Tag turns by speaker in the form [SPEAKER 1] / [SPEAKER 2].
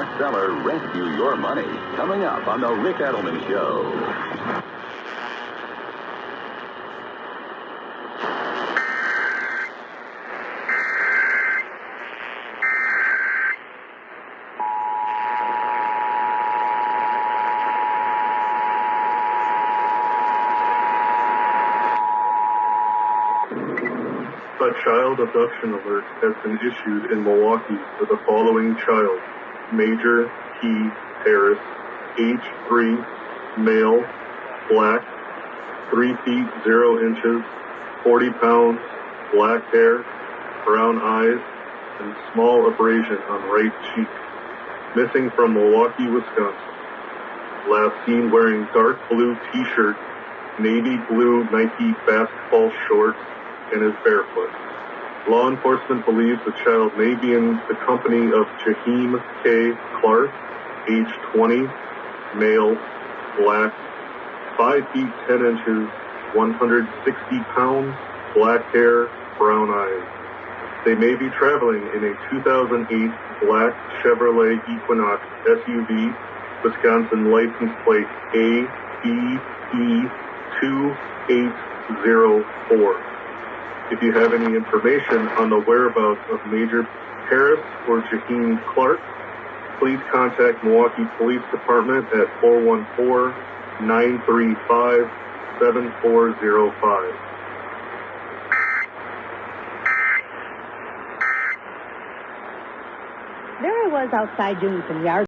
[SPEAKER 1] bestseller, Rescue Your Money, coming up on The Rick Edelman Show.
[SPEAKER 2] A child abduction alert has been issued in Milwaukee for the following child: Major T. Harris, age 3, male, black, 3 feet 0 inches, 40 pounds, black hair, brown eyes, and small abrasion on right cheek. Missing from Milwaukee, Wisconsin. Last seen wearing dark blue t-shirt, navy blue Nike basketball shorts, and is barefoot. Law enforcement believes the child may be in the company of Jaheim K. Clark, age 20, male, black, 5 feet 10 inches, 160 pounds, black hair, brown eyes. They may be traveling in a 2008 black Chevrolet Equinox SUV, Wisconsin license plate ABE2804. If you have any information on the whereabouts of Major Harris or Jaheim Clark, please contact Milwaukee Police Department at 414-935-7405.
[SPEAKER 3] There I was outside doing some yard